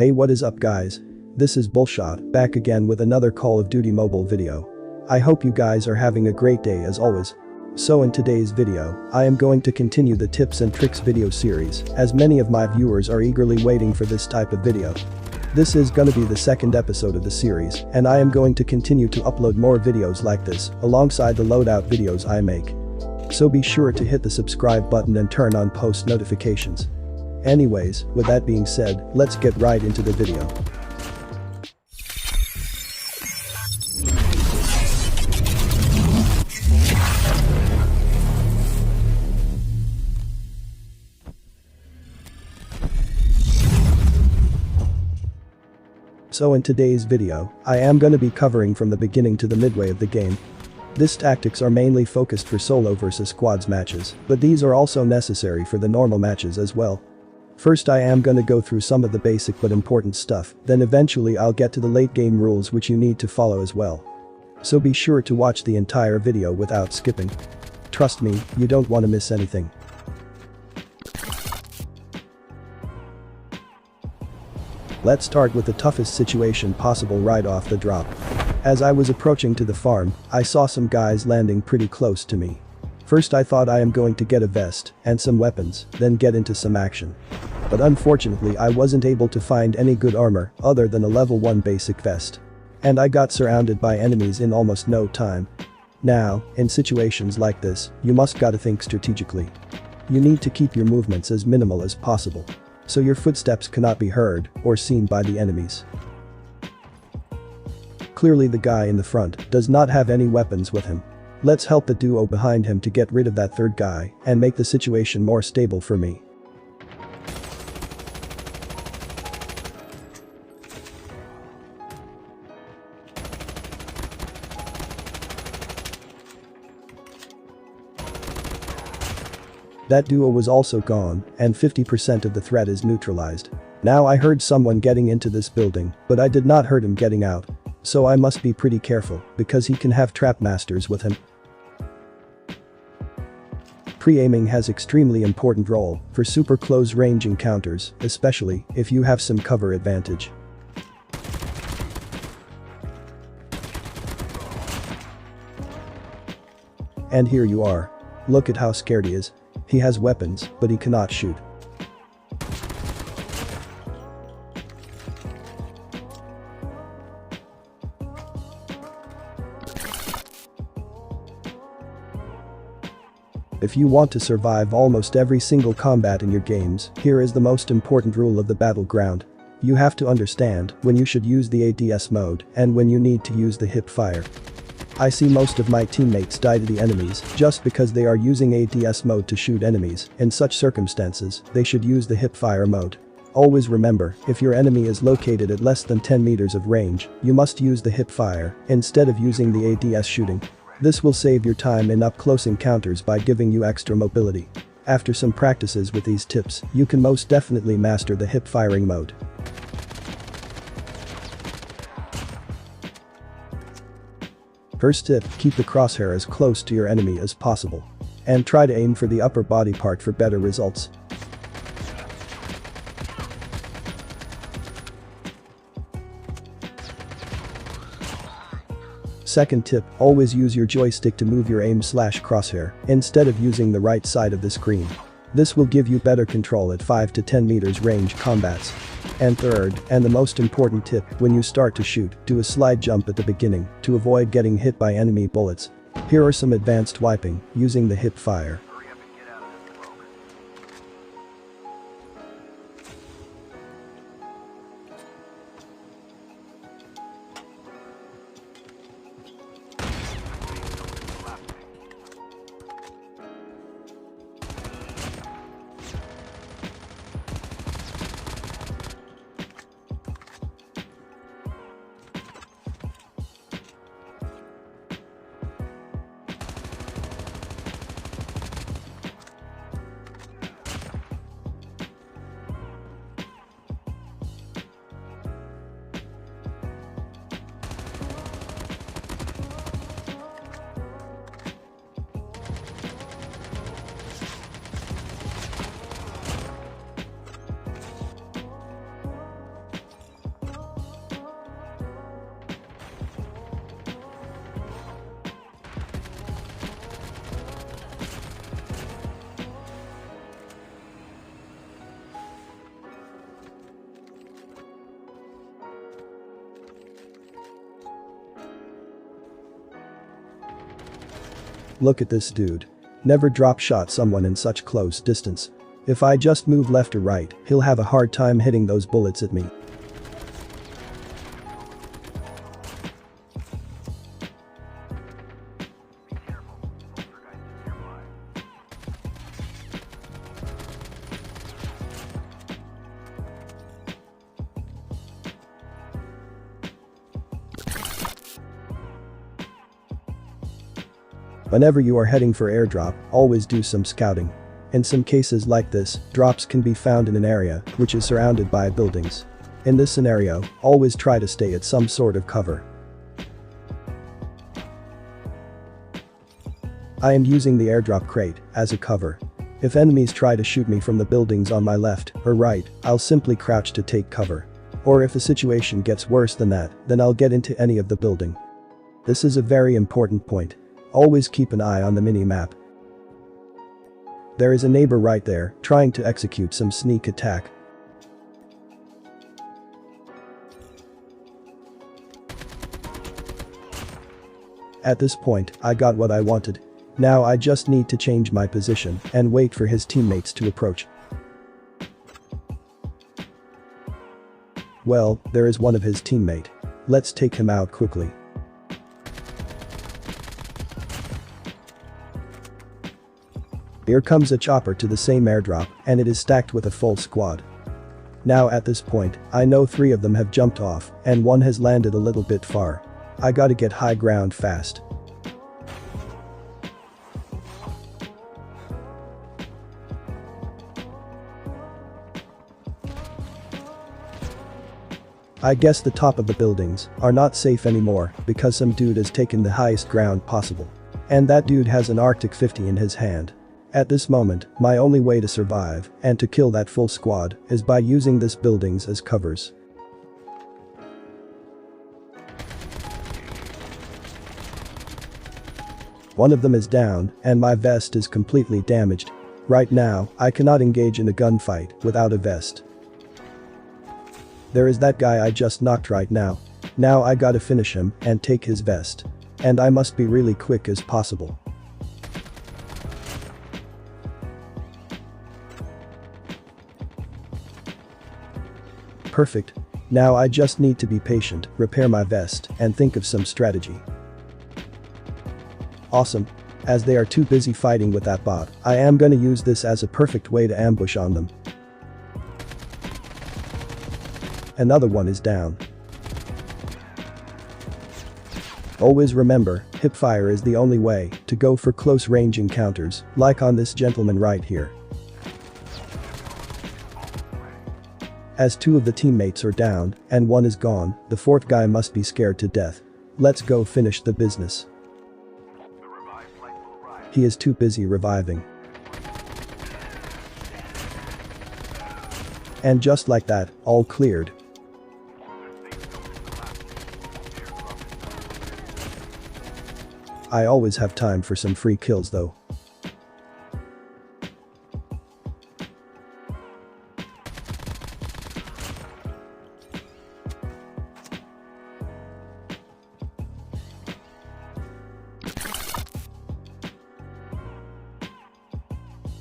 Hey, what is up guys? This is Bullshot, back again with another Call of Duty mobile video. I hope you guys are having a great day as always. So in today's video, I am going to continue the tips and tricks video series, as many of my viewers are eagerly waiting for this type of video. This is gonna be the second episode of the series, and I am going to continue to upload more videos like this, alongside the loadout videos I make. So be sure to hit the subscribe button and turn on post notifications. Anyways, with that being said, let's get right into the video. So in today's video, I am gonna be covering from the beginning to the midway of the game. These tactics are mainly focused for solo versus squads matches, but these are also necessary for the normal matches as well. First I am gonna go through some of the basic but important stuff, then eventually I'll get to the late game rules which you need to follow as well. So be sure to watch the entire video without skipping. Trust me, you don't want to miss anything. Let's start with the toughest situation possible right off the drop. As I was approaching to the farm, I saw some guys landing pretty close to me. First I thought I am going to get a vest and some weapons, then get into some action. But unfortunately I wasn't able to find any good armor other than a level 1 basic vest. And I got surrounded by enemies in almost no time. Now, in situations like this, you must gotta think strategically. You need to keep your movements as minimal as possible, so your footsteps cannot be heard or seen by the enemies. Clearly the guy in the front does not have any weapons with him. Let's help the duo behind him to get rid of that third guy and make the situation more stable for me. That duo was also gone, and 50% of the threat is neutralized. Now I heard someone getting into this building, but I did not hear him getting out. So I must be pretty careful, because he can have trap masters with him. Pre-aiming has extremely important role for super close range encounters, especially if you have some cover advantage. And here you are. Look at how scared he is. He has weapons, but he cannot shoot. If you want to survive almost every single combat in your games, here is the most important rule of the battleground. You have to understand when you should use the ADS mode and when you need to use the Hipfire. I see most of my teammates die to the enemies just because they are using ADS mode to shoot enemies. In such circumstances, they should use the Hipfire mode. Always remember, if your enemy is located at less than 10 meters of range, you must use the Hipfire instead of using the ADS shooting. This will save your time in up-close encounters by giving you extra mobility. After some practices with these tips, you can most definitely master the hip-firing mode. First tip, keep the crosshair as close to your enemy as possible. And try to aim for the upper body part for better results. Second tip, always use your joystick to move your aim/crosshair instead of using the right side of the screen. This will give you better control at 5 to 10 meters range combats. And third, and the most important tip, when you start to shoot, do a slide jump at the beginning to avoid getting hit by enemy bullets. Here are some advanced wiping using the Hipfire. Look at this dude. Never drop shot someone in such close distance. If I just move left or right, he'll have a hard time hitting those bullets at me. Whenever you are heading for airdrop, always do some scouting. In some cases like this, drops can be found in an area which is surrounded by buildings. In this scenario, always try to stay at some sort of cover. I am using the airdrop crate as a cover. If enemies try to shoot me from the buildings on my left or right, I'll simply crouch to take cover. Or if the situation gets worse than that, then I'll get into any of the building. This is a very important point. Always keep an eye on the mini-map. There is a neighbor right there, trying to execute some sneak attack. At this point, I got what I wanted. Now I just need to change my position and wait for his teammates to approach. Well, there is one of his teammate. Let's take him out quickly. Here comes a chopper to the same airdrop, and it is stacked with a full squad. Now at this point, I know 3 of them have jumped off, and 1 has landed a little bit far. I gotta get high ground fast. I guess the top of the buildings are not safe anymore because some dude has taken the highest ground possible. And that dude has an Arctic 50 in his hand. At this moment, my only way to survive and to kill that full squad is by using this buildings as covers. One of them is down, and my vest is completely damaged. Right now, I cannot engage in a gunfight without a vest. There is that guy I just knocked right now. Now I gotta finish him and take his vest. And I must be really quick as possible. Perfect. Now I just need to be patient, repair my vest, and think of some strategy. Awesome. As they are too busy fighting with that bot, I am gonna use this as a perfect way to ambush on them. Another one is down. Always remember, Hipfire is the only way to go for close range encounters, like on this gentleman right here. As 2 of the teammates are down and 1 is gone, the 4th guy must be scared to death. Let's go finish the business. He is too busy reviving. And just like that, all cleared. I always have time for some free kills though.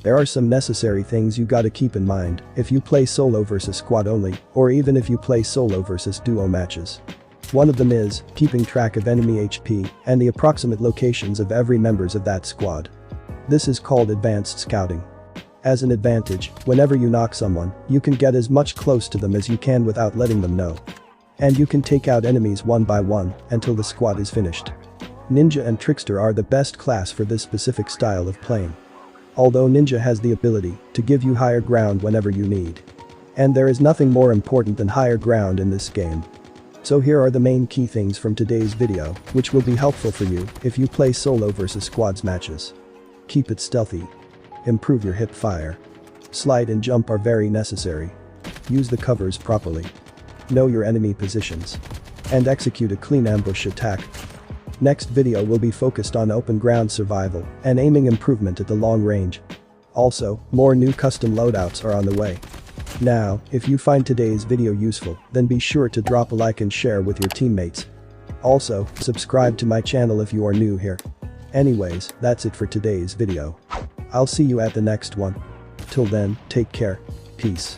There are some necessary things you gotta keep in mind if you play solo versus squad only, or even if you play solo versus duo matches. One of them is keeping track of enemy HP and the approximate locations of every members of that squad. This is called advanced scouting. As an advantage, whenever you knock someone, you can get as much close to them as you can without letting them know. And you can take out enemies one by one until the squad is finished. Ninja and Trickster are the best class for this specific style of playing. Although Ninja has the ability to give you higher ground whenever you need. And there is nothing more important than higher ground in this game. So here are the main key things from today's video, which will be helpful for you if you play solo versus squads matches. Keep it stealthy. Improve your hip fire. Slide and jump are very necessary. Use the covers properly. Know your enemy positions. And execute a clean ambush attack. Next video will be focused on open ground survival and aiming improvement at the long range. Also, more new custom loadouts are on the way. Now, if you find today's video useful, then be sure to drop a like and share with your teammates. Also, subscribe to my channel if you are new here. Anyways, that's it for today's video. I'll see you at the next one. Till then, take care. Peace.